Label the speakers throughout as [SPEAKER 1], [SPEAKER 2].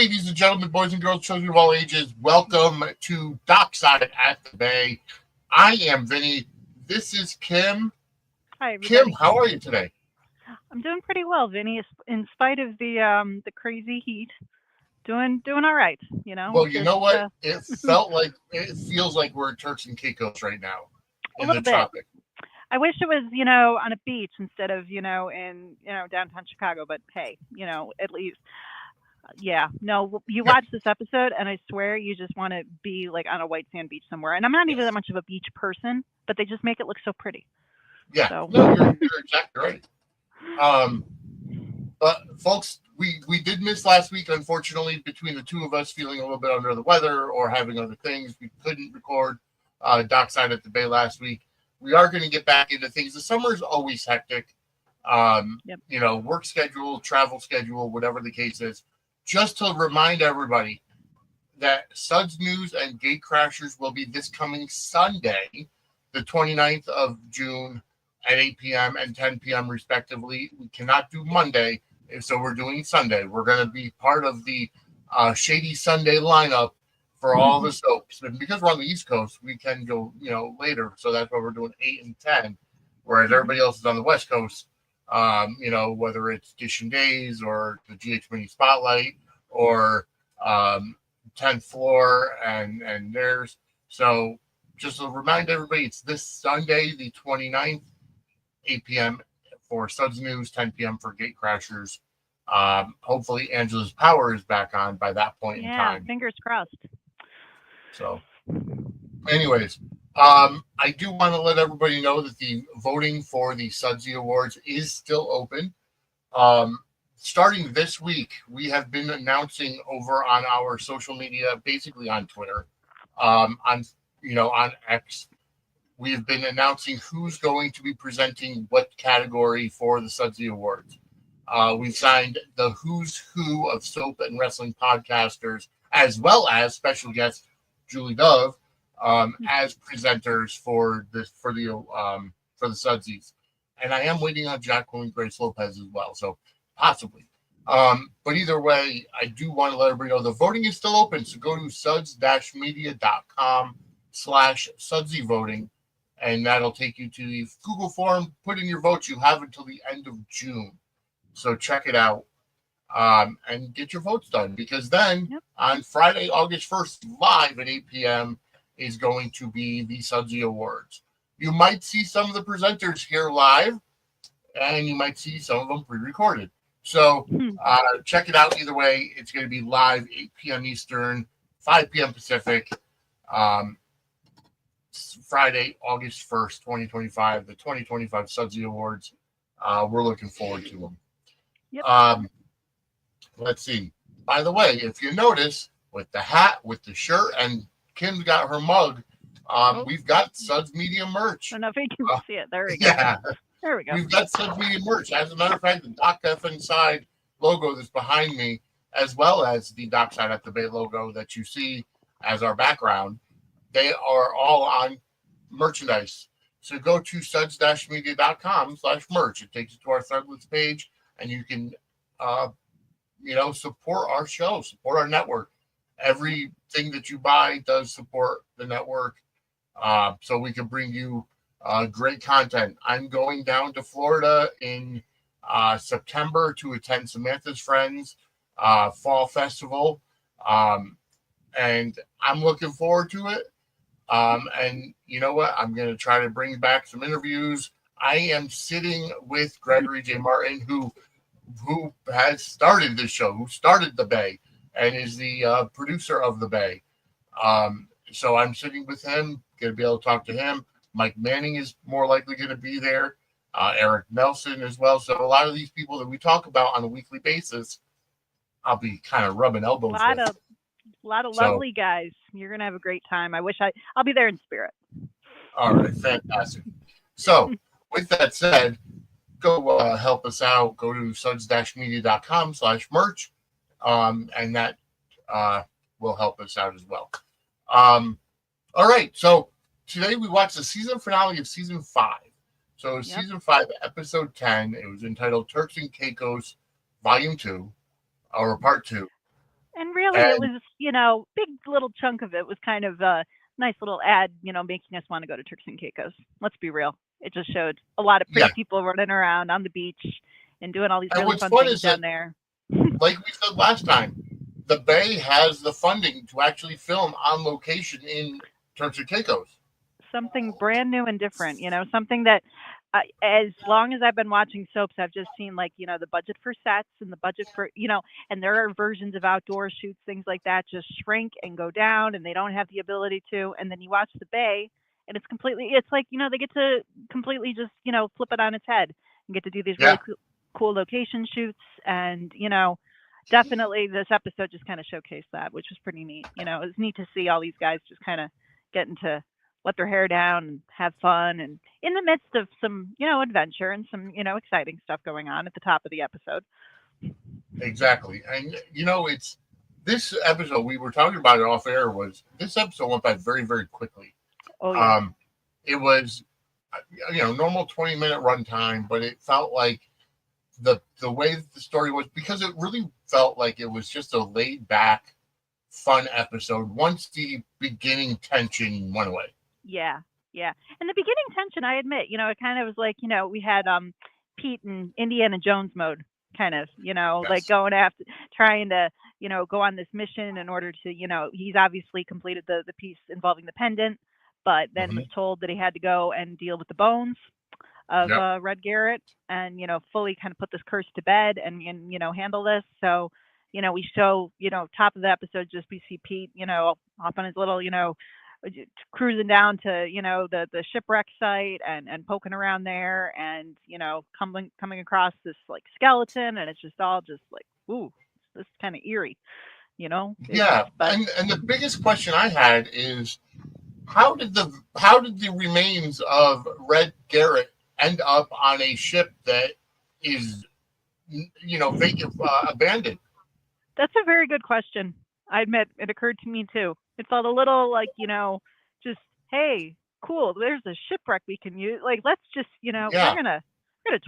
[SPEAKER 1] ladies and gentlemen, boys and girls, children of all ages, welcome to Dockside at the Bay. I am Vinny. This is Kim.
[SPEAKER 2] Hi, everybody.
[SPEAKER 1] Kim, how are you today?
[SPEAKER 2] I'm doing pretty well, Vinny. In spite of the crazy heat, doing all right.
[SPEAKER 1] Well, you know what? It
[SPEAKER 2] a
[SPEAKER 1] feels like we're Turks and Caicos right now in the
[SPEAKER 2] little bit.
[SPEAKER 1] tropics.
[SPEAKER 2] I wish it was on a beach instead of in downtown Chicago. But hey, at least yeah. No, you watch this episode, and I swear you just want to be like on a white sand beach somewhere. And I'm not even that much of a beach person, but they just make it look so pretty.
[SPEAKER 1] Yeah,
[SPEAKER 2] So.
[SPEAKER 1] no, you're exactly right. But folks, we did miss last week, unfortunately, between the two of us feeling a little bit under the weather or having other things. We couldn't record Dockside at the Bay last week. We are going to get back into things. The summer is always hectic.
[SPEAKER 2] Yep.
[SPEAKER 1] Work schedule, travel schedule, whatever the case is. Just to remind everybody that Suds News and Gate Crashers will be this coming Sunday, the 29th of June at 8 p.m. and 10 p.m. respectively. We cannot do Monday, so we're doing Sunday. We're going to be part of the Shady Sunday lineup for all the soaps. And because we're on the East Coast, we can go, later. So that's why we're doing 8 and 10, whereas everybody else is on the West Coast. Whether it's Dish and Days or the GH Mini Spotlight or 10th Floor and theirs. So just to remind everybody, it's this Sunday, the 29th, 8 p.m. for Suds News, 10 p.m. for Gate Crashers. Hopefully Angela's power is back on by that point in time.
[SPEAKER 2] Yeah, fingers crossed.
[SPEAKER 1] So anyways, I do want to let everybody know that the voting for the Sudsy Awards is still open. Starting this week, we have been announcing over on our social media, basically on Twitter, on X. We've been announcing who's going to be presenting what category for the Sudsy Awards. We've signed the who's who of soap and wrestling podcasters, as well as special guest Julie Dove, as presenters for the Sudsies. And I am waiting on Jacqueline Grace Lopez as well, so possibly. But either way, I do want to let everybody know the voting is still open. So go to suds-media.com/Sudsy voting, and that'll take you to the Google form. Put in your votes. You have until the end of June. So check it out and get your votes done, because then on Friday, August 1st, live at 8 p.m. is going to be the Sudsy Awards. You might see some of the presenters here live, and you might see some of them pre-recorded. So check it out either way. It's going to be live 8 p.m. Eastern, 5 p.m. Pacific, Friday, August 1st, 2025, the 2025 Sudsy Awards. We're looking forward to them.
[SPEAKER 2] Yep.
[SPEAKER 1] Let's see. By the way, if you notice, with the hat, with the shirt, and Kim's got her mug, we've got Suds Media merch.
[SPEAKER 2] I don't know if you can see it. There we go.
[SPEAKER 1] Yeah.
[SPEAKER 2] There we go.
[SPEAKER 1] We've got Suds Media merch. As a matter of fact, the Dock F Inside logo that's behind me, as well as the Dockside at the Bay logo that you see as our background, they are all on merchandise. So go to suds-media.com/merch. It takes you to our Threadless page, and you can, support our show, support our network. Everything that you buy does support the network, so we can bring you great content. I'm going down to Florida in September to attend Samantha's Friends Fall Festival, and I'm looking forward to it. And you know what? I'm going to try to bring back some interviews. I am sitting with Gregory J. Martin, who has started this show, who started the Bay, and is the producer of the Bay. So I'm sitting with him, going to be able to talk to him. Mike Manning is more likely going to be there. Eric Nelson as well. So a lot of these people that we talk about on a weekly basis, I'll be kind of rubbing elbows with.
[SPEAKER 2] A lot of lovely guys. You're going to have a great time. I'll be there in spirit.
[SPEAKER 1] All right. Fantastic. So with that said, go help us out. Go to suds-media.com/merch. And that will help us out as well. All right. So today we watched the season finale of season 5. So season 5, episode 10. It was entitled Turks and Caicos, Volume 2, or Part 2.
[SPEAKER 2] And really, it
[SPEAKER 1] And
[SPEAKER 2] was, big little chunk of it was kind of a nice little ad, making us want to go to Turks and Caicos. Let's be real. It just showed a lot of
[SPEAKER 1] yeah,
[SPEAKER 2] pretty people running around on the beach and doing all these
[SPEAKER 1] and
[SPEAKER 2] really
[SPEAKER 1] what's
[SPEAKER 2] fun
[SPEAKER 1] fun
[SPEAKER 2] things
[SPEAKER 1] is that,
[SPEAKER 2] down there.
[SPEAKER 1] like we said last time, the Bay has the funding to actually film on location in Turks and Caicos.
[SPEAKER 2] Something brand new and different, something that as long as I've been watching soaps, I've just seen like, the budget for sets and the budget for, and there are versions of outdoor shoots, things like that, just shrink and go down and they don't have the ability to. And then you watch the Bay and it's like, they get to completely just, flip it on its head and get to do these really
[SPEAKER 1] Yeah,
[SPEAKER 2] cool location shoots. And, definitely this episode just kind of showcased that, which was pretty neat. It was neat to see all these guys just kind of getting to let their hair down and have fun and in the midst of some, adventure and some, exciting stuff going on at the top of the episode.
[SPEAKER 1] exactly. And it's this episode we were talking about it off air. Was this episode went by very, very quickly.
[SPEAKER 2] Oh yeah.
[SPEAKER 1] Um, it was normal 20-minute runtime, but it felt like the way that the story was, because it really felt like it was just a laid back, fun episode once the beginning tension went away.
[SPEAKER 2] Yeah. Yeah. And the beginning tension, I admit, it kind of was like, we had Pete in Indiana Jones mode, kind of, like
[SPEAKER 1] Yes.
[SPEAKER 2] going after trying to, go on this mission in order to, he's obviously completed the piece involving the pendant, but then was
[SPEAKER 1] Hmm.
[SPEAKER 2] told that he had to go and deal with the bones of
[SPEAKER 1] Yep.
[SPEAKER 2] Red Garrett and, fully kind of put this curse to bed and handle this. So, we show, top of the episode, just we see Pete, off on his little, cruising down to, the shipwreck site and poking around there and, coming across this like skeleton and it's just all just like, ooh, this is kind of eerie,
[SPEAKER 1] Yeah.
[SPEAKER 2] but
[SPEAKER 1] And the biggest question I had is how did the remains of Red Garrett end up on a ship that is vacant, abandoned?
[SPEAKER 2] that's a very good question. I admit it occurred to me too. It felt a little like, just, hey, cool, there's a shipwreck we can use. Like, let's just,
[SPEAKER 1] Yeah.
[SPEAKER 2] we're gonna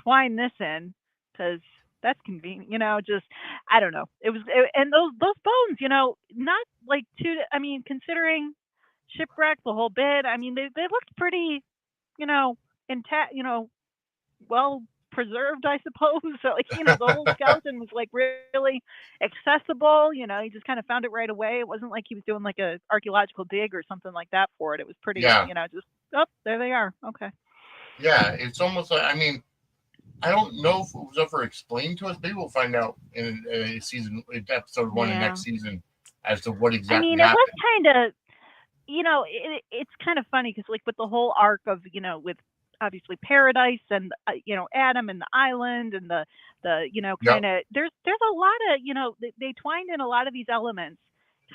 [SPEAKER 2] twine this in because that's convenient. Just I don't know. And those bones, not like too. I mean, considering shipwreck the whole bit. I mean, they looked pretty, you know, intact. Well preserved, I suppose. So, like, the whole skeleton was like really accessible. He just kind of found it right away. It wasn't like he was doing like a archaeological dig or something like that for it. It was pretty,
[SPEAKER 1] Yeah.
[SPEAKER 2] just oh, there they are. Okay.
[SPEAKER 1] Yeah. It's almost like, I mean, I don't know if it was ever explained to us. Maybe we'll find out in episode 1 of
[SPEAKER 2] Yeah.
[SPEAKER 1] next season as to what
[SPEAKER 2] I
[SPEAKER 1] exactly
[SPEAKER 2] mean, it was
[SPEAKER 1] happened.
[SPEAKER 2] kind of, it's kind of funny because like with the whole arc of with obviously paradise and Adam and the island and the
[SPEAKER 1] Yep.
[SPEAKER 2] kind of there's a lot of they twined in a lot of these elements,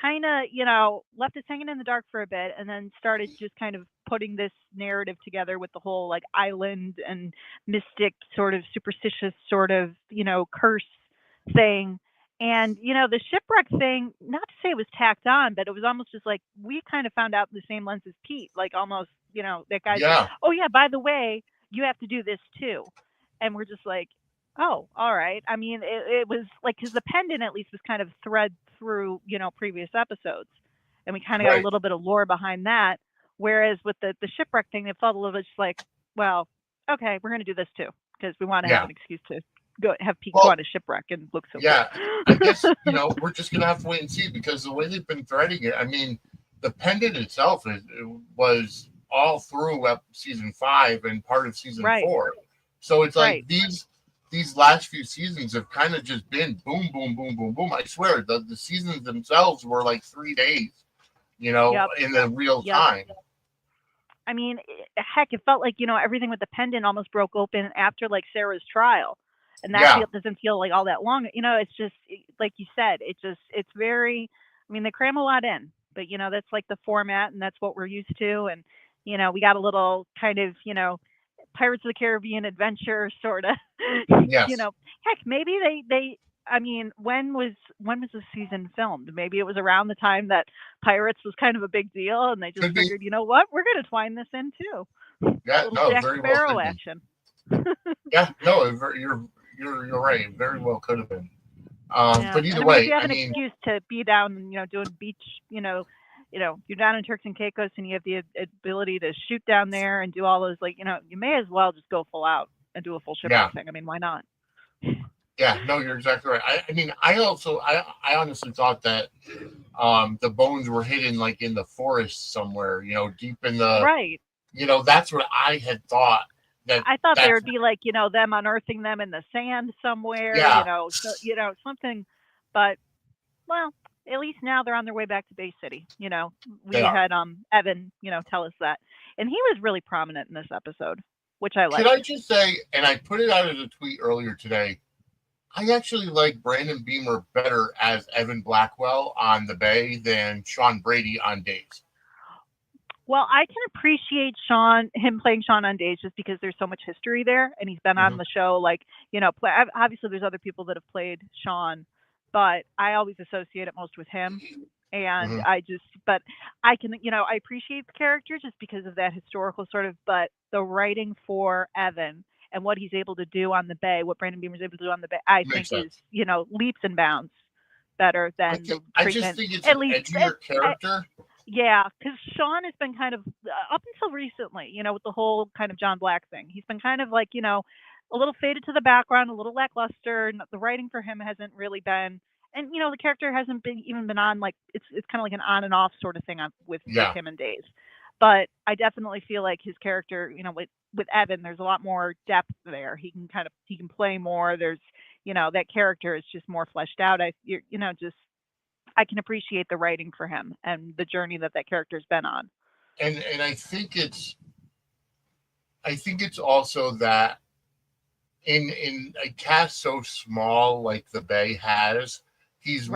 [SPEAKER 2] kind of left us hanging in the dark for a bit and then started just kind of putting this narrative together with the whole like island and mystic sort of superstitious sort of curse thing. And the shipwreck thing, not to say it was tacked on, but it was almost just like we kind of found out in the same lens as Pete, like almost, that guy's like,
[SPEAKER 1] Yeah.
[SPEAKER 2] oh yeah, by the way, you have to do this too, and we're just like, oh, all right. I mean, it was like because the pendant at least was kind of thread through previous episodes, and we kind of got a
[SPEAKER 1] Right.
[SPEAKER 2] little bit of lore behind that. Whereas with the shipwreck thing, it felt a little bit just like, well, okay, we're going to do this too because we want to have
[SPEAKER 1] Yeah.
[SPEAKER 2] an excuse to go have Pete go
[SPEAKER 1] Well,
[SPEAKER 2] on a shipwreck and look so
[SPEAKER 1] yeah. I
[SPEAKER 2] cool.
[SPEAKER 1] guess, we're just going to have to wait and see because the way they've been threading it, I mean, the pendant itself was all through season 5 and part of season
[SPEAKER 2] Right.
[SPEAKER 1] 4. So it's like
[SPEAKER 2] Right.
[SPEAKER 1] these last few seasons have kind of just been boom, boom, boom, boom, boom. I swear, the seasons themselves were like 3 days,
[SPEAKER 2] Yep.
[SPEAKER 1] in the real
[SPEAKER 2] Yep.
[SPEAKER 1] time.
[SPEAKER 2] I mean, heck, it felt like everything with the pendant almost broke open after like Sarah's trial, and that
[SPEAKER 1] Yeah.
[SPEAKER 2] doesn't feel like all that long. It's just like you said, it's very. I mean, they cram a lot in, but that's like the format, and that's what we're used to, and we got a little kind of Pirates of the Caribbean adventure sort of.
[SPEAKER 1] Yes.
[SPEAKER 2] Heck, maybe they. I mean, when was the season filmed? Maybe it was around the time that Pirates was kind of a big deal, and they just
[SPEAKER 1] Could be.
[SPEAKER 2] figured, you know what, we're going to twine this in too. A
[SPEAKER 1] Yeah.
[SPEAKER 2] little
[SPEAKER 1] No.
[SPEAKER 2] Jack
[SPEAKER 1] Very well
[SPEAKER 2] Sparrow
[SPEAKER 1] could be.
[SPEAKER 2] action.
[SPEAKER 1] Yeah. No. You're right. Very well could have been.
[SPEAKER 2] Yeah,
[SPEAKER 1] But
[SPEAKER 2] and
[SPEAKER 1] either
[SPEAKER 2] I mean, if
[SPEAKER 1] way,
[SPEAKER 2] you have
[SPEAKER 1] I
[SPEAKER 2] an
[SPEAKER 1] mean,
[SPEAKER 2] excuse to be down, doing beach, you're down in Turks and Caicos, and you have the ability to shoot down there and do all those, like, you may as well just go full out and do a full shipwreck
[SPEAKER 1] yeah,
[SPEAKER 2] thing. I mean, why not?
[SPEAKER 1] yeah, no, you're exactly right. I mean, I honestly thought that the bones were hidden like in the forest somewhere, deep in the,
[SPEAKER 2] Right.
[SPEAKER 1] that's what I had thought.
[SPEAKER 2] I thought there
[SPEAKER 1] That's
[SPEAKER 2] would be like, them unearthing them in the sand somewhere,
[SPEAKER 1] yeah,
[SPEAKER 2] something, but well, at least now they're on their way back to Bay City.
[SPEAKER 1] they
[SPEAKER 2] We
[SPEAKER 1] are.
[SPEAKER 2] had Evan, tell us that, and he was really prominent in this episode, which I
[SPEAKER 1] Could
[SPEAKER 2] liked.
[SPEAKER 1] I just say, and I put it out as a tweet earlier today, I actually like Brandon Beamer better as Evan Blackwell on the Bay than Sean Brady on Days.
[SPEAKER 2] Well, I can appreciate him playing Sean on Days just because there's so much history there, and he's been on the show. Like, obviously there's other people that have played Sean, but I always associate it most with him. And but I can, I appreciate the character just because of that historical sort of, but the writing for Evan and what he's able to do on the Bay, what Brandon Beamer's able to do on the Bay, I think
[SPEAKER 1] Makes sense.
[SPEAKER 2] is, leaps and bounds better than the
[SPEAKER 1] I
[SPEAKER 2] treatment.
[SPEAKER 1] just think it's
[SPEAKER 2] At
[SPEAKER 1] an
[SPEAKER 2] least,
[SPEAKER 1] edgier character.
[SPEAKER 2] yeah, because Sean has been kind of up until recently, with the whole kind of John Black thing. He's been kind of like, a little faded to the background, a little lackluster. And the writing for him hasn't really been, and the character hasn't been on, like, it's kind of like an on and off sort of thing with him and Days. But I definitely feel like his character, with Evan, there's a lot more depth there. He can play more. There's, that character is just more fleshed out. I can appreciate the writing for him and the journey that character's been on.
[SPEAKER 1] And I think it's also that in a cast so small like the Bay has, he's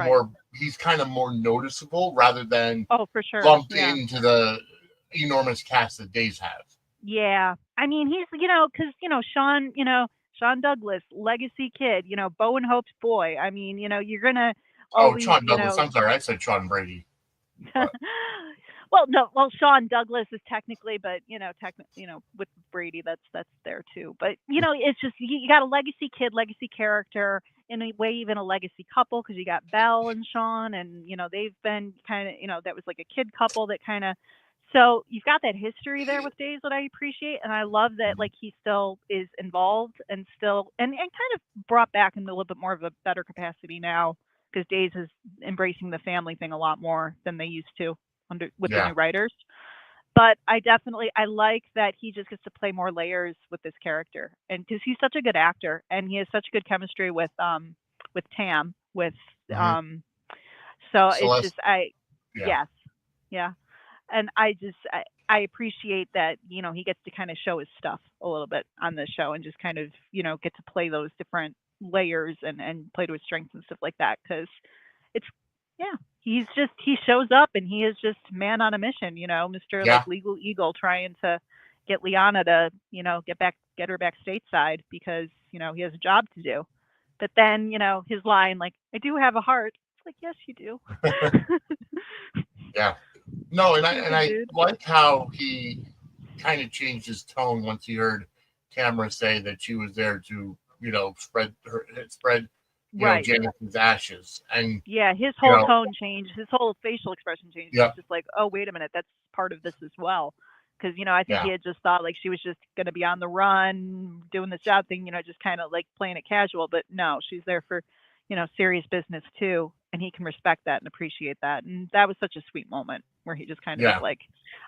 [SPEAKER 1] kind of more noticeable rather than
[SPEAKER 2] for sure
[SPEAKER 1] lumped into the enormous cast that Days has.
[SPEAKER 2] Yeah, I mean, he's because Sean Douglas, legacy kid, Bo and Hope's boy. I mean, you're gonna always,
[SPEAKER 1] Sean Douglas. I'm sorry, I said Sean Brady.
[SPEAKER 2] Well, Sean Douglas is technically, but with Brady, that's there too. But it's just you got a legacy kid, legacy character, in a way, even a legacy couple, because you got Belle and Sean, and they've been kind of that was like a kid couple that kind of. So you've got that history there with Days that I appreciate, and I love that like he still is involved and still and kind of brought back into a little bit more of a better capacity now, because Days is embracing the family thing a lot more than they used to with the new writers. But I like that he just gets to play more layers with this character, and because he's such a good actor and he has such good chemistry with Tam so
[SPEAKER 1] Celeste.
[SPEAKER 2] It's just yeah. And I appreciate that, he gets to kind of show his stuff a little bit on the show and just kind of, get to play those different layers and play to his strengths and stuff like that. Cause he shows up and he is just man on a mission, Mr. Like Legal Eagle trying to get Lianna to, get her back stateside because, he has a job to do. But then, his line, like, I do have a heart. It's like, yes, you do.
[SPEAKER 1] Yeah. No, and I like how he kind of changed his tone once he heard Tamara say that she was there to, spread Janice's ashes. And
[SPEAKER 2] his whole tone changed, his whole facial expression changed.
[SPEAKER 1] Yeah.
[SPEAKER 2] It's just like, oh, wait a minute, that's part of this as well. Because, I think he had just thought like she was just going to be on the run, doing this job thing, just kind of like playing it casual. But no, she's there for, serious business too. And he can respect that and appreciate that. And that was such a sweet moment where he just kind of like,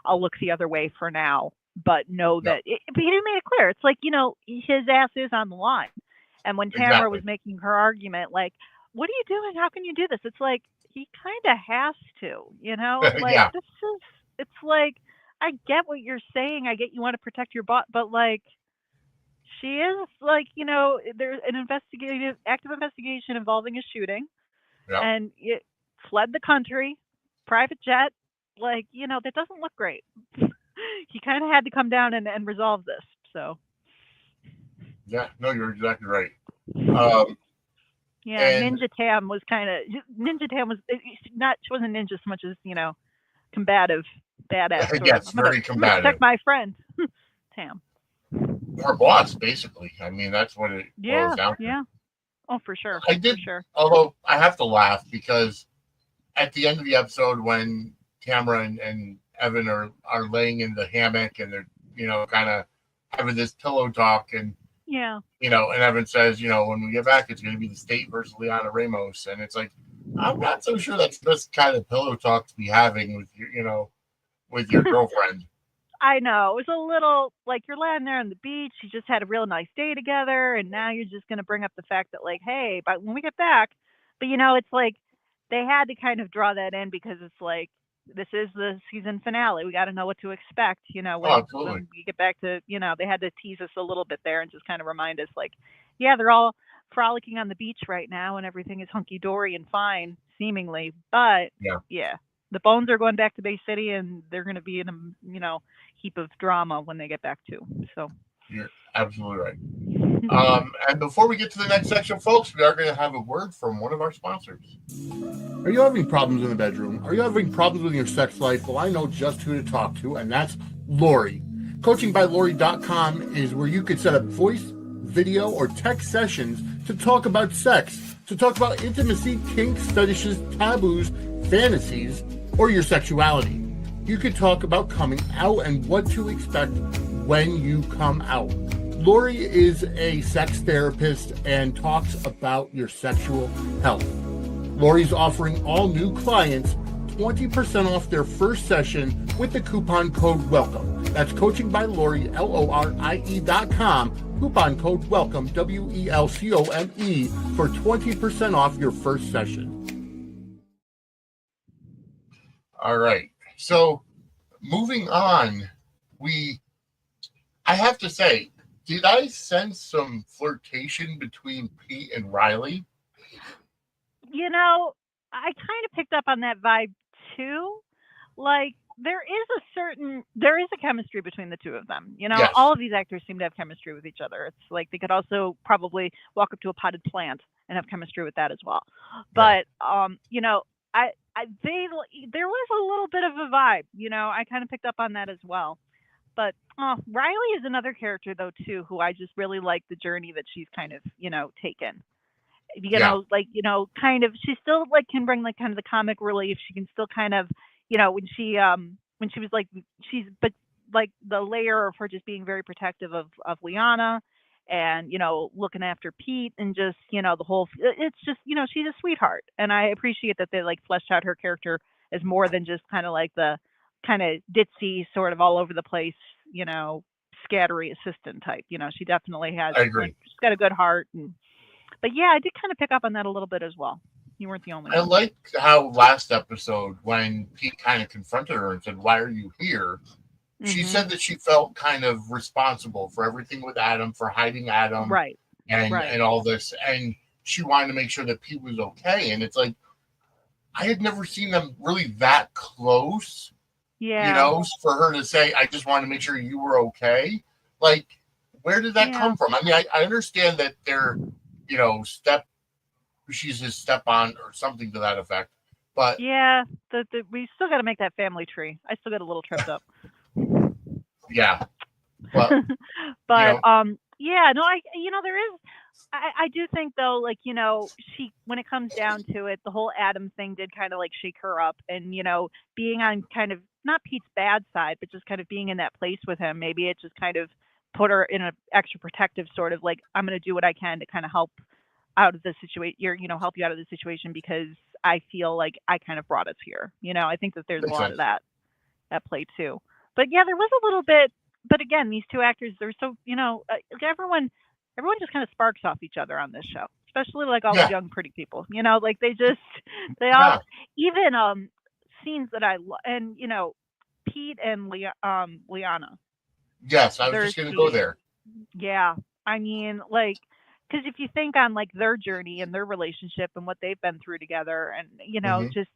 [SPEAKER 2] I'll look the other way for now, but know that, but he made it clear. It's like, his ass is on the line. And when Tamara was making her argument, like, what are you doing? How can you do this? It's like, he kind of has to, like, it's like, I get what you're saying. I get you want to protect your butt, but like, she is like, there's an active investigation involving a shooting. And it fled the country, private jet, like, that doesn't look great. He kind of had to come down and resolve this. So.
[SPEAKER 1] Yeah, no, you're exactly right.
[SPEAKER 2] Ninja Tam was she wasn't ninja so much as, combative, badass.
[SPEAKER 1] Yes, very combative.
[SPEAKER 2] I'm gonna protect my friend, Tam.
[SPEAKER 1] Her boss, basically. I mean, that's what it boils down to.
[SPEAKER 2] Yeah. Oh, for sure.
[SPEAKER 1] I did,
[SPEAKER 2] For sure.
[SPEAKER 1] although I have to laugh because at the end of the episode when Tamara and Evan are laying in the hammock and they're, kind of having this pillow talk and,
[SPEAKER 2] Yeah.
[SPEAKER 1] and Evan says, when we get back, it's going to be the state versus Lianna Ramos. And it's like, I'm not so sure that's this kind of pillow talk to be having with with your girlfriend.
[SPEAKER 2] I know. It was a little like you're laying there on the beach. You just had a real nice day together, and now you're just going to bring up the fact that, like, hey, but when we get back, but it's like they had to kind of draw that in because it's like this is the season finale. We got to know what to expect,
[SPEAKER 1] Oh, absolutely.
[SPEAKER 2] when we get back to, they had to tease us a little bit there and just kind of remind us, like, yeah, they're all frolicking on the beach right now, and everything is hunky dory and fine, seemingly, but yeah. The Bones are going back to Bay City, and they're going to be in a, heap of drama when they get back too. So
[SPEAKER 1] you're absolutely right. And before we get to the next section, folks, we are going to have a word from one of our sponsors. Are you having problems in the bedroom? Are you having problems with your sex life? Well, I know just who to talk to, and that's Lori. CoachingByLori.com is where you can set up voice, video, or text sessions to talk about sex, to talk about intimacy, kinks, fetishes, taboos, fantasies, or your sexuality. You could talk about coming out and what to expect when you come out. Lori is a sex therapist and talks about your sexual health. Lori's offering all new clients 20% off their first session with the coupon code WELCOME. That's Coaching by Lori, LORIE.com. Coupon code WELCOME, WELCOME, for 20% off your first session. All right. So moving on, I have to say, did I sense some flirtation between Pete and Riley?
[SPEAKER 2] I kind of picked up on that vibe too. Like there is a chemistry between the two of them.
[SPEAKER 1] Yes.
[SPEAKER 2] All of these actors seem to have chemistry with each other. It's like they could also probably walk up to a potted plant and have chemistry with that as well. But there was a little bit of a vibe. I kind of picked up on that as well. But Riley is another character though too, who I just really like the journey that she's kind of taken. Kind of she still like can bring like kind of the comic relief. She can still kind of when she was like but like the layer of her just being very protective of Lianna and looking after Pete and just the whole it's just she's a sweetheart, and I appreciate that they like fleshed out her character as more than just kind of like the kind of ditzy sort of all over the place scattery assistant type. She definitely has
[SPEAKER 1] I agree.
[SPEAKER 2] She's got a good heart. But yeah, I did kind of pick up on that a little bit as well. You weren't the only one.
[SPEAKER 1] I like how last episode when Pete kind of confronted her and said, "Why are you here?" She said that she felt kind of responsible for everything with Adam, for hiding Adam,
[SPEAKER 2] right,
[SPEAKER 1] and all this, and she wanted to make sure that Pete was okay. And it's like I had never seen them really that close.
[SPEAKER 2] Yeah.
[SPEAKER 1] For her to say, "I just wanted to make sure you were okay." Like, where did that come from? I mean, I understand that they're, she's his step on or something to that effect. But
[SPEAKER 2] yeah, we still got to make that family tree. I still got a little tripped up.
[SPEAKER 1] Yeah, but
[SPEAKER 2] yeah, no, there is. I do think though, like she when it comes down to it, the whole Adam thing did kind of like shake her up, and being on kind of not Pete's bad side, but just kind of being in that place with him, maybe it just kind of put her in an extra protective sort of like I'm going to do what I can to kind of help out of the situation. Help you out of the situation because I feel like I kind of brought us here. I think that there's a lot of that at play too. But yeah, there was a little bit. But again, these two actors, they're so everyone just kind of sparks off each other on this show, especially like all the young pretty people. Like they all even scenes that and Pete and Lianna.
[SPEAKER 1] Yes, I was just going to go there.
[SPEAKER 2] Yeah, I mean, like, because if you think on like their journey and their relationship and what they've been through together, and just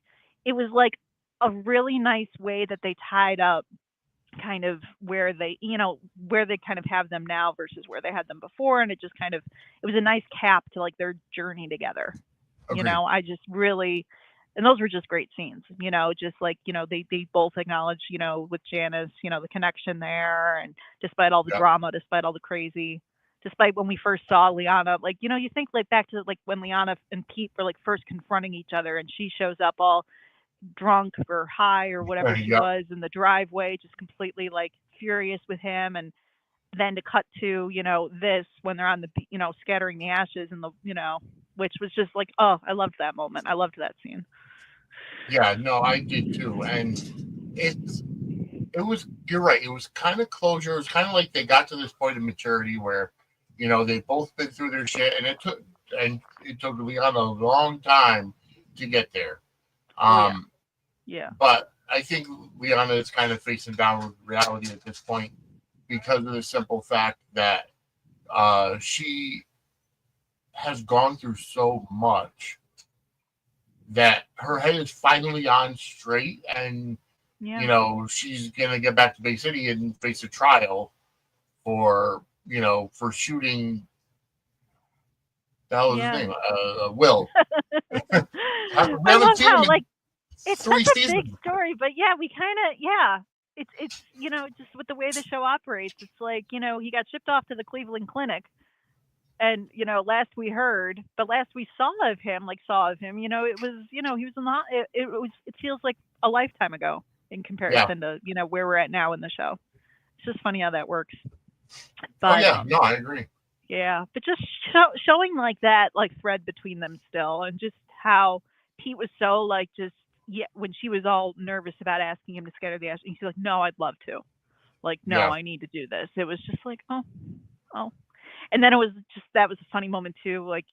[SPEAKER 2] it was like a really nice way that they tied up kind of where they kind of have them now versus where they had them before, and it was a nice cap to like their journey together.
[SPEAKER 1] Agreed.
[SPEAKER 2] I just really, and those were just great scenes. Just like they both acknowledge with Janice the connection there, and despite all the drama, despite all the crazy, despite when we first saw Lianna, like, you think like back to like when Lianna and Pete were like first confronting each other and she shows up all drunk or high or whatever she
[SPEAKER 1] Yep.
[SPEAKER 2] was in the driveway, just completely like furious with him. And then to cut to, this when they're on the, scattering the ashes and the, which was just like, oh, I loved that moment. I loved that scene.
[SPEAKER 1] Yeah, no, I did too. And you're right. It was kind of closure. It was kind of like they got to this point of maturity where, they've both been through their shit, and it took Leon a long time to get there.
[SPEAKER 2] Yeah.
[SPEAKER 1] But I think Lianna is kind of facing downward reality at this point because of the simple fact that she has gone through so much that her head is finally on straight, and she's gonna get back to Bay City and face a trial for shooting. The hell is his name? Will.
[SPEAKER 2] I love how like it's such a
[SPEAKER 1] seasons.
[SPEAKER 2] big story, but yeah, we kind of it's just with the way the show operates, it's like he got shipped off to the Cleveland Clinic, and last we saw of him, it was he was not. It feels like a lifetime ago in comparison to where we're at now in the show. It's just funny how that works. But
[SPEAKER 1] no, I agree.
[SPEAKER 2] Yeah, but just showing like that like thread between them still, and just how Pete was so like just when she was all nervous about asking him to scatter the ashes, he's like, no, I'd love to. Like, no, I need to do this. It was just like, oh. And then it was just, that was a funny moment too. Like,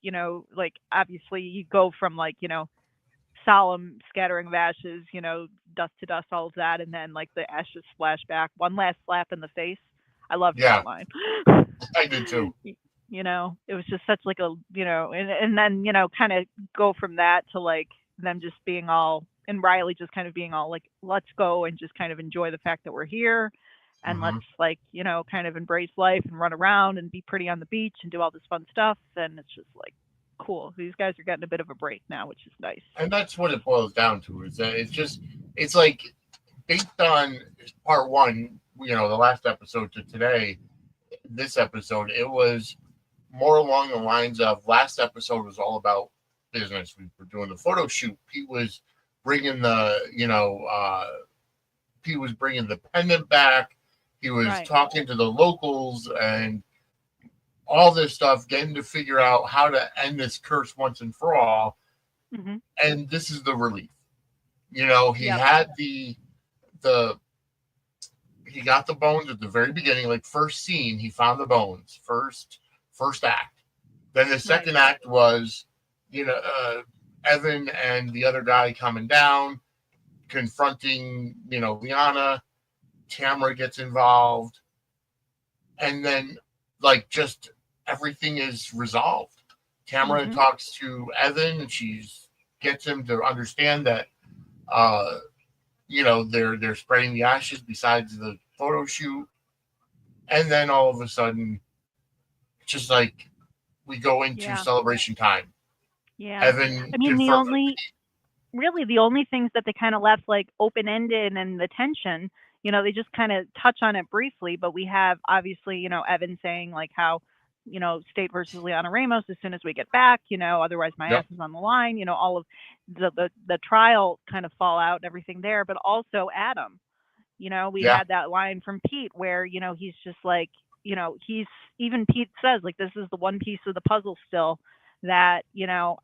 [SPEAKER 2] like obviously you go from like, solemn scattering of ashes, dust to dust, all of that. And then like the ashes splash back, one last slap in the face. I loved that line.
[SPEAKER 1] I did too.
[SPEAKER 2] It was just such like a, and then, kind of go from that to like them just being all, and Riley just kind of being all like, let's go and just kind of enjoy the fact that we're here. And let's like, kind of embrace life and run around and be pretty on the beach and do all this fun stuff. And it's just like, cool. These guys are getting a bit of a break now, which is nice.
[SPEAKER 1] And that's what it boils down to, is that it's like based on part one, the last episode to today, this episode, it was more along the lines of last episode was all about business. We were doing the photo shoot. Pete was bringing the pendant back. He was talking to the locals and all this stuff, getting to figure out how to end this curse once and for all.
[SPEAKER 2] Mm-hmm.
[SPEAKER 1] And this is the relief. He had he got the bones at the very beginning, like first scene, he found the bones, first act. Then the second act was, Evan and the other guy coming down, confronting, Lianna. Tamara gets involved. And then, like, just everything is resolved. Tamara talks to Evan, and gets him to understand that, they're spreading the ashes besides the photo shoot. And then all of a sudden, just like we go into celebration time.
[SPEAKER 2] Yeah.
[SPEAKER 1] Evan,
[SPEAKER 2] I mean, the only things that they kind of left like open-ended and the tension, they just kind of touch on it briefly, but we have obviously, Evan saying like how, State versus Lianna Ramos as soon as we get back, otherwise my ass is on the line, all of the trial kind of fallout and everything there, but also Adam, we had that line from Pete where, he's just like, even Pete says like, this is the one piece of the puzzle still that,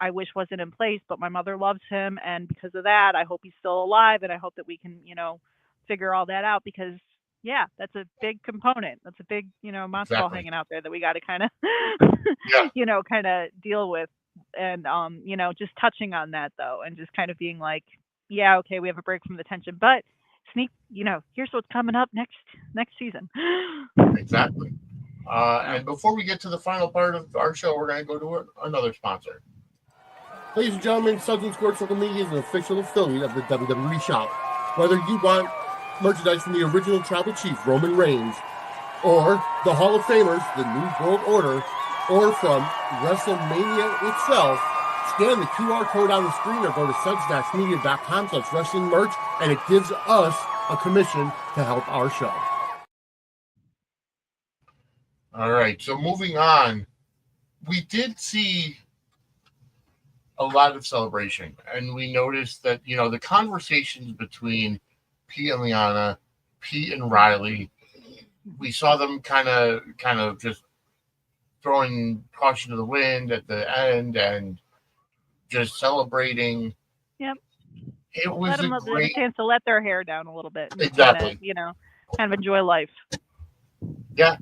[SPEAKER 2] I wish wasn't in place, but my mother loves him. And because of that, I hope he's still alive. And I hope that we can, figure all that out because that's a big component. That's a big, monster ball hanging out there that we got to kind of, kind of deal with. And, just touching on that though, and just kind of being like, okay, we have a break from the tension, but here's what's coming up next season.
[SPEAKER 1] Exactly. And before we get to the final part of our show, we're going to go to another sponsor. Ladies and gentlemen, Suds Sports Social Media is an official affiliate of the WWE Shop. Whether you want merchandise from the original Tribal Chief, Roman Reigns, or the Hall of Famers, the New World Order, or from WrestleMania itself, scan the QR code on the screen or go to suds-media.com/wrestling merch, and it gives us a commission to help our show. All right. So moving on, we did see a lot of celebration, and we noticed that the conversations between Pete and Lianna, Pete and Riley, we saw them kind of just throwing caution to the wind at the end and just celebrating.
[SPEAKER 2] Yep.
[SPEAKER 1] It was
[SPEAKER 2] Let them
[SPEAKER 1] a
[SPEAKER 2] have a
[SPEAKER 1] great,
[SPEAKER 2] chance to let their hair down a little bit and
[SPEAKER 1] exactly.
[SPEAKER 2] kind of enjoy life.
[SPEAKER 1] Yeah.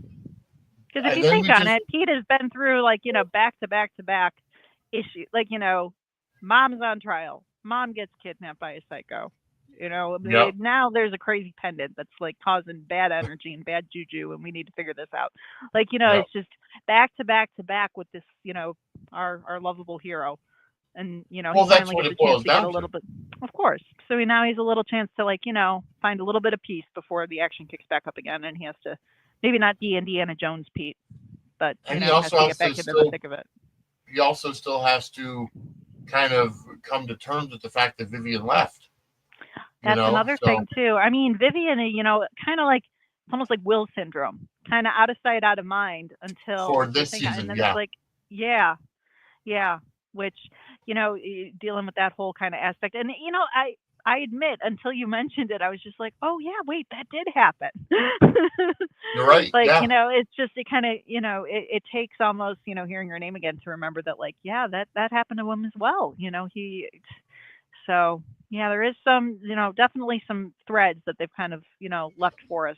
[SPEAKER 2] Because if
[SPEAKER 1] And
[SPEAKER 2] you
[SPEAKER 1] then
[SPEAKER 2] think on it, Pete has been through back to back to back issues. Mom's on trial. Mom gets kidnapped by a psycho.
[SPEAKER 1] Yep.
[SPEAKER 2] Now there's a crazy pendant that's causing bad energy and bad juju, and we need to figure this out.
[SPEAKER 1] Yep.
[SPEAKER 2] It's just back to back to back with this, our lovable hero. And he
[SPEAKER 1] Well, that's
[SPEAKER 2] finally
[SPEAKER 1] what
[SPEAKER 2] gets
[SPEAKER 1] it
[SPEAKER 2] a chance
[SPEAKER 1] boils
[SPEAKER 2] to get a
[SPEAKER 1] down
[SPEAKER 2] little
[SPEAKER 1] to.
[SPEAKER 2] bit, of course. So now he's a little chance to find a little bit of peace before the action kicks back up again, and he has to maybe not be Indiana Jones Pete, but
[SPEAKER 1] And he
[SPEAKER 2] has
[SPEAKER 1] also
[SPEAKER 2] to
[SPEAKER 1] has
[SPEAKER 2] get
[SPEAKER 1] to
[SPEAKER 2] back into the thick of it.
[SPEAKER 1] he also still has to kind of come to terms with the fact that Vivian left.
[SPEAKER 2] That's another
[SPEAKER 1] So
[SPEAKER 2] thing too. I mean, Vivian, kind of it's almost like Will syndrome, kind of out of sight, out of mind
[SPEAKER 1] for
[SPEAKER 2] until they
[SPEAKER 1] this
[SPEAKER 2] think, and
[SPEAKER 1] season,
[SPEAKER 2] then
[SPEAKER 1] yeah.
[SPEAKER 2] it's yeah, yeah, which dealing with that whole kind of aspect, and I admit, until you mentioned it, I was just like, oh yeah, wait, that did happen.
[SPEAKER 1] You're right. Yeah.
[SPEAKER 2] It's just it kind of it takes almost hearing your name again to remember that yeah, that happened to him as well. So yeah, there is some definitely some threads that they've kind of left for us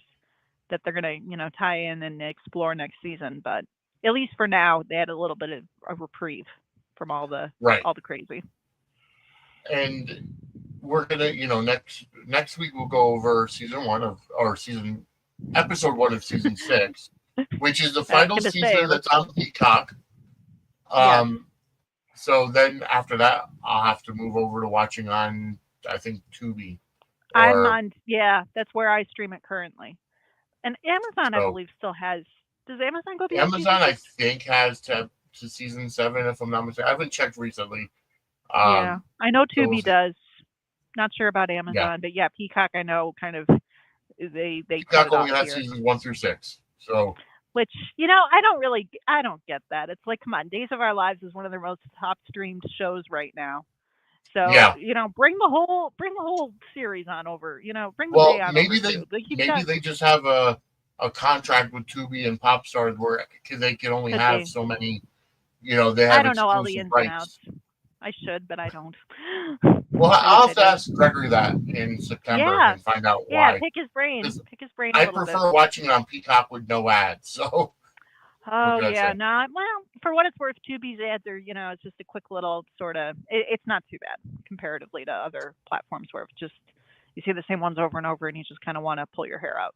[SPEAKER 2] that they're gonna tie in and explore next season. But at least for now, they had a little bit of a reprieve from all the
[SPEAKER 1] Right.
[SPEAKER 2] crazy.
[SPEAKER 1] And we're gonna, next week we'll go over episode 1 of season 6, which is the final season that's on Peacock. So then after that, I'll have to move over to watching on, I think, Tubi.
[SPEAKER 2] I'm on, that's where I stream it currently. And Amazon, I believe, still has. Does Amazon go beyond
[SPEAKER 1] Amazon,
[SPEAKER 2] season 6?
[SPEAKER 1] I think, has to season 7, if I'm not mistaken. I haven't checked recently.
[SPEAKER 2] Yeah, I know Tubi
[SPEAKER 1] so
[SPEAKER 2] does. Not sure about Amazon, but yeah, Peacock, I know kind of they cut it off
[SPEAKER 1] only has
[SPEAKER 2] here.
[SPEAKER 1] seasons 1 through 6. So,
[SPEAKER 2] which I don't get that. It's like, come on, Days of Our Lives is one of their most top streamed shows right now. So bring the whole series on over. Bring the day on
[SPEAKER 1] maybe
[SPEAKER 2] over
[SPEAKER 1] maybe they just have a contract with Tubi and Popstars where they can only have so many. They have
[SPEAKER 2] I don't know all the ins
[SPEAKER 1] rights.
[SPEAKER 2] and outs. I should, but I don't.
[SPEAKER 1] Well, I'll have to ask Gregory that in September and find out why.
[SPEAKER 2] Yeah, pick his brain.
[SPEAKER 1] I prefer watching it on Peacock with no ads. So.
[SPEAKER 2] Oh yeah, no. Well, for what it's worth, Tubi's ads are, it's just a quick little sort of. It's not too bad comparatively to other platforms where it's just you see the same ones over and over, and you just kind of want to pull your hair out.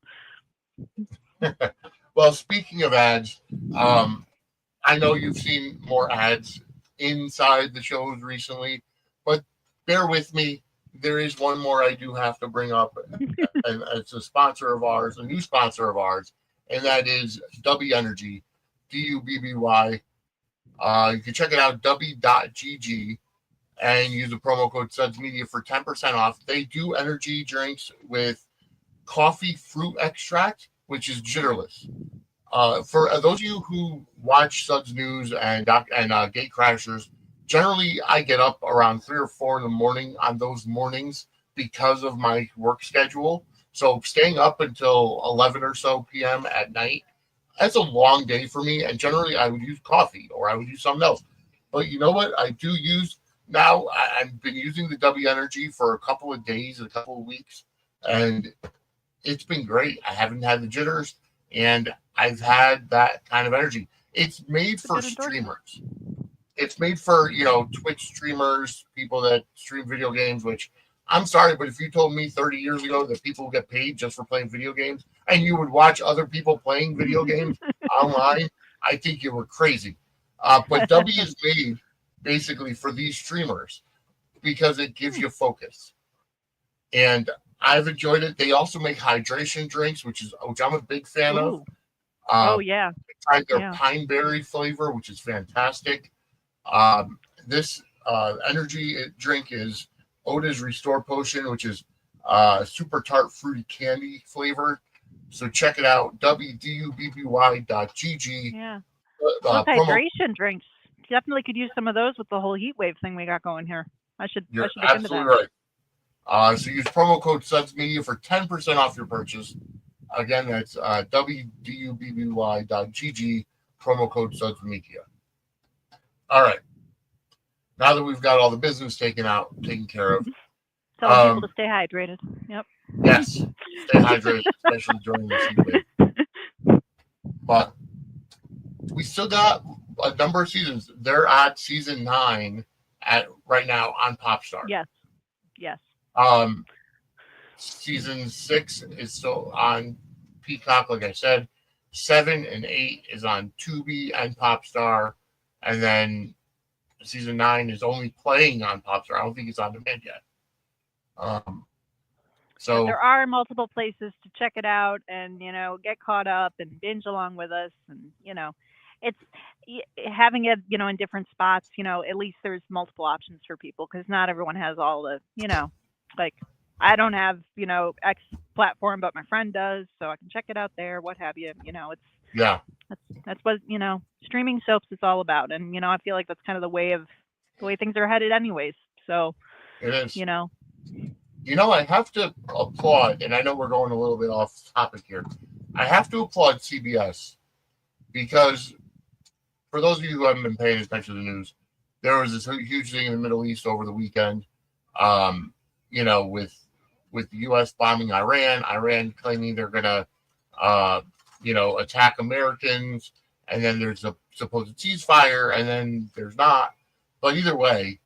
[SPEAKER 1] Well, speaking of ads, I know you've seen more ads inside the shows recently, but bear with me. There is one more I do have to bring up, and it's a sponsor of ours, a new sponsor of ours, and that is W Energy, DUBBY. You can check it out, w.gg, and use the promo code Suds Media for 10% off. They do energy drinks with coffee fruit extract, which is jitterless. For those of you who watch Suds News and Gate Crashers, generally I get up around 3 or 4 in the morning on those mornings because of my work schedule. So staying up until 11 or so p.m. at night, that's a long day for me. And generally I would use coffee or I would use something else. But you know what? I do use now. I've been using the W Energy for a couple of days, a couple of weeks, and it's been great. I haven't had the jitters, and I've had that kind of energy. It's made for streamers. It's made for, Twitch streamers, people that stream video games, which I'm sorry, but if you told me 30 years ago that people get paid just for playing video games and you would watch other people playing video games online, I think you were crazy. But W is made basically for these streamers because it gives you focus. And I've enjoyed it. They also make hydration drinks, which I'm a big fan of.
[SPEAKER 2] Yeah.
[SPEAKER 1] I tried their pine berry flavor, which is fantastic. This energy drink is Oda's Restore Potion, which is super tart fruity candy flavor. So check it out, wdubby.gg.
[SPEAKER 2] Yeah. Those
[SPEAKER 1] Promo.
[SPEAKER 2] hydration drinks. Definitely could use some of those with the whole heat wave thing we got going here. I should
[SPEAKER 1] You're
[SPEAKER 2] look into
[SPEAKER 1] absolutely
[SPEAKER 2] that.
[SPEAKER 1] right. So use promo code Suds Media for 10% off your purchase. Again, that's wdubby.gg, promo code Suds Media. All right. Now that we've got all the business taken care of,
[SPEAKER 2] Telling people to stay hydrated. Yep.
[SPEAKER 1] yes, stay hydrated, especially during the heat wave. But we still got a number of seasons. They're at season 9 right now on Popstar.
[SPEAKER 2] Yes. Yes.
[SPEAKER 1] Season 6 is still on Peacock, like I said. 7 and 8 is on Tubi and Popstar, and then season 9 is only playing on Popstar. I don't think it's on demand yet. So
[SPEAKER 2] but there are multiple places to check it out and get caught up and binge along with us, and it's having it in different spots. At least there's multiple options for people, because not everyone has all the like. I don't have, X platform, but my friend does, so I can check it out there, what have you. That's what, streaming soaps is all about. And, I feel like that's kind of the way things are headed anyways. So,
[SPEAKER 1] it is. I have to applaud, and I know we're going a little bit off topic here. I have to applaud CBS, because for those of you who haven't been paying attention to the news, there was this huge thing in the Middle East over the weekend, with the U.S. bombing Iran claiming they're going to, attack Americans, and then there's a supposed ceasefire, and then there's not. But either way,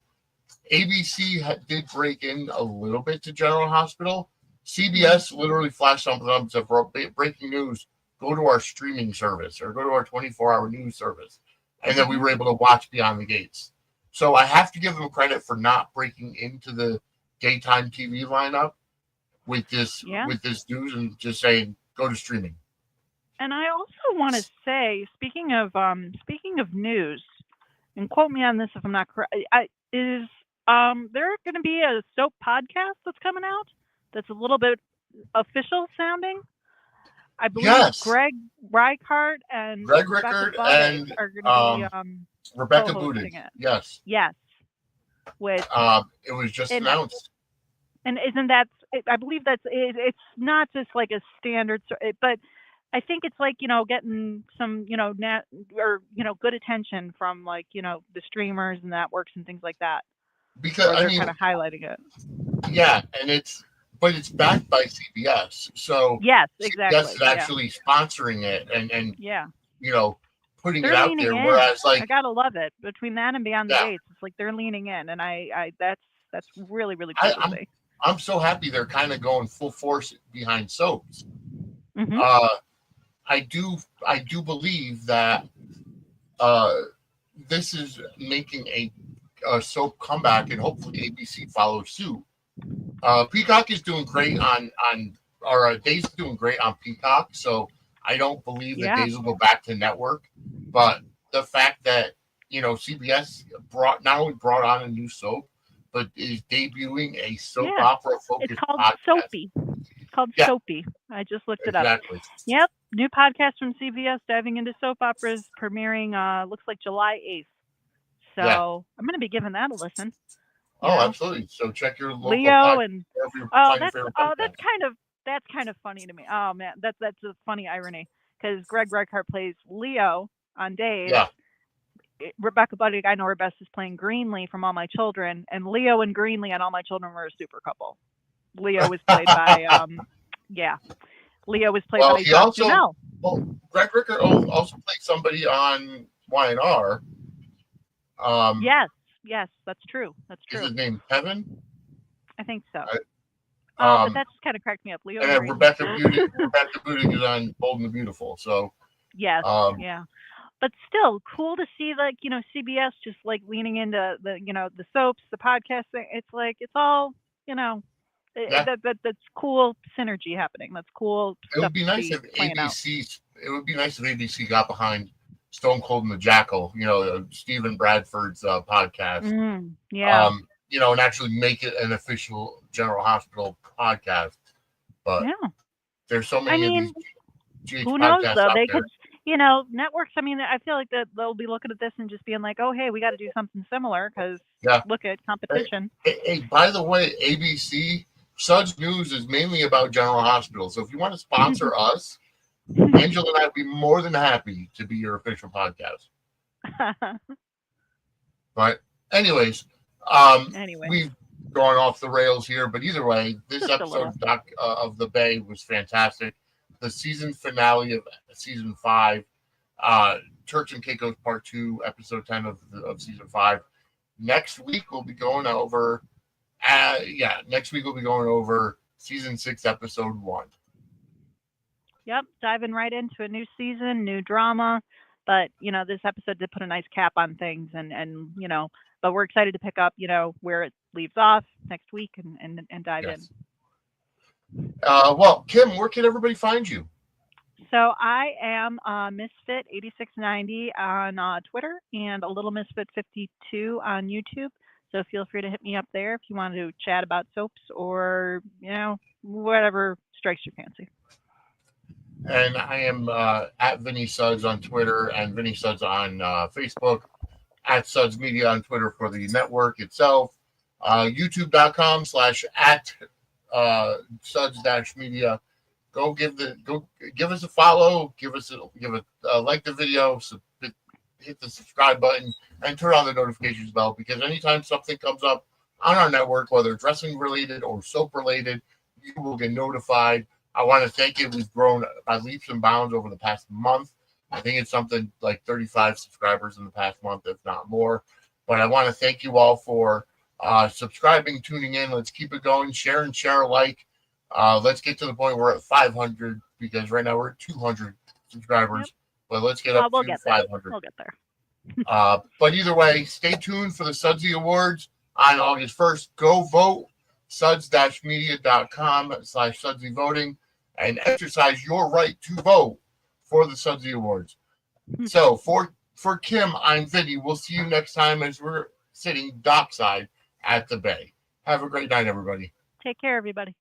[SPEAKER 1] ABC did break in a little bit to General Hospital. CBS literally flashed something up and said, breaking news, go to our streaming service or go to our 24-hour news service. And then we were able to watch Beyond the Gates. So I have to give them credit for not breaking into the daytime TV lineup with this news and just saying go to streaming.
[SPEAKER 2] And I also want to say, speaking of news, and quote me on this if I'm not correct, is there going to be a soap podcast that's coming out that's a little bit official sounding? I believe Greg Reichart and Rebecca Budig are going to be
[SPEAKER 1] Rebecca Budig. Yes.
[SPEAKER 2] Which
[SPEAKER 1] it was just announced.
[SPEAKER 2] And isn't that? I believe it's not just like a standard, but I think it's like getting some good attention from like the streamers and networks and things like that.
[SPEAKER 1] Because
[SPEAKER 2] they're kind of highlighting it.
[SPEAKER 1] Yeah, and it's backed by CBS, so
[SPEAKER 2] yes, exactly.
[SPEAKER 1] CBS is actually sponsoring it and putting
[SPEAKER 2] they're
[SPEAKER 1] it out there. Whereas, like,
[SPEAKER 2] I gotta love it. Between that and Beyond the Gates, it's like they're leaning in, and I that's really really cool to see.
[SPEAKER 1] I'm so happy they're kind of going full force behind soaps.
[SPEAKER 2] Mm-hmm.
[SPEAKER 1] I do believe that this is making a soap comeback, and hopefully ABC follows suit. Peacock is doing great Days is doing great on Peacock, so I don't believe that Days will go back to network. But the fact that CBS not only brought on a new soap, but is debuting a soap opera focused
[SPEAKER 2] it's called
[SPEAKER 1] podcast.
[SPEAKER 2] Soapy. It's called Soapy. I just looked it up. Yep, new podcast from CBS diving into soap operas, premiering looks like July 8th. So I'm going to be giving that a listen.
[SPEAKER 1] Absolutely. So check your local
[SPEAKER 2] Leo and that's kind of funny to me. Oh man, that's a funny irony, because Greg Reichart plays Leo on Days.
[SPEAKER 1] Yeah.
[SPEAKER 2] Rebecca Budig, I know her best, is playing Greenlee from All My Children, and Leo and Greenlee on All My Children were a super couple. Leo was played by Leo was played by John Janelle.
[SPEAKER 1] Greg Reichart also played somebody on Y&R.
[SPEAKER 2] Yes, that's true.
[SPEAKER 1] Is his name Kevin?
[SPEAKER 2] I think so. But that just kind of cracked me up. Leo and
[SPEAKER 1] Rebecca Budig is on Bold and the Beautiful. So
[SPEAKER 2] yes, but still cool to see, like, CBS just like leaning into the soaps, the podcasting. It's like it's all that's cool synergy happening. That's cool.
[SPEAKER 1] It would be nice if ABC got behind Stone Cold and the Jackal, Stephen Bradford's podcast. And actually make it an official General Hospital podcast. But there's so many of these GH
[SPEAKER 2] Who knows
[SPEAKER 1] podcasts
[SPEAKER 2] though?
[SPEAKER 1] out
[SPEAKER 2] They
[SPEAKER 1] there.
[SPEAKER 2] could, networks. I mean, I feel like that they'll be looking at this and just being like, "Oh, hey, we got to do something similar," because
[SPEAKER 1] Yeah.
[SPEAKER 2] look at competition.
[SPEAKER 1] Hey, by the way, ABC Suds News is mainly about General Hospital. So if you want to sponsor us, Angela and I would be more than happy to be your official podcast. But anyways,
[SPEAKER 2] Anyway,
[SPEAKER 1] we've gone off the rails here. But either way, this
[SPEAKER 2] just a little.
[SPEAKER 1] episode of The Bay was fantastic. The season finale of season 5, Turks and Caicos Part 2, episode 10 of season 5. Next week we'll be going over. Next week we'll be going over season 6, episode 1.
[SPEAKER 2] Yep, diving right into a new season, new drama. But this episode did put a nice cap on things, and but we're excited to pick up, where it leaves off next week and dive in.
[SPEAKER 1] Well, Kim, where can everybody find you?
[SPEAKER 2] So I am Misfit8690 on Twitter and a Little Misfit 52 on YouTube. So feel free to hit me up there if you want to chat about soaps or whatever strikes your fancy.
[SPEAKER 1] And I am at Vinny Suds on Twitter and Vinny Suds on Facebook, at Suds Media on Twitter for the network itself, youtube.com/at Suds-Media. Go give us a follow, give a like the video, hit the subscribe button, and turn on the notifications bell, because anytime something comes up on our network, whether it's wrestling related or soap related, you will get notified. I want to thank you. We've grown by leaps and bounds over the past month. I think it's something like 35 subscribers in the past month, if not more. But I want to thank you all for subscribing, tuning in. Let's keep it going. Share, like. Let's get to the point where we're at 500, because right now we're at 200 subscribers. Yep. But let's get up to 500.
[SPEAKER 2] We'll get there.
[SPEAKER 1] But either way, stay tuned for the Sudsy Awards on August 1st. Go vote, suds-media.com/Sudsy voting, and exercise your right to vote for the Sudsy Awards. So for Kim, I'm Vinny. We'll see you next time as we're sitting dockside at the Bay. Have a great night, everybody.
[SPEAKER 2] Take care, everybody.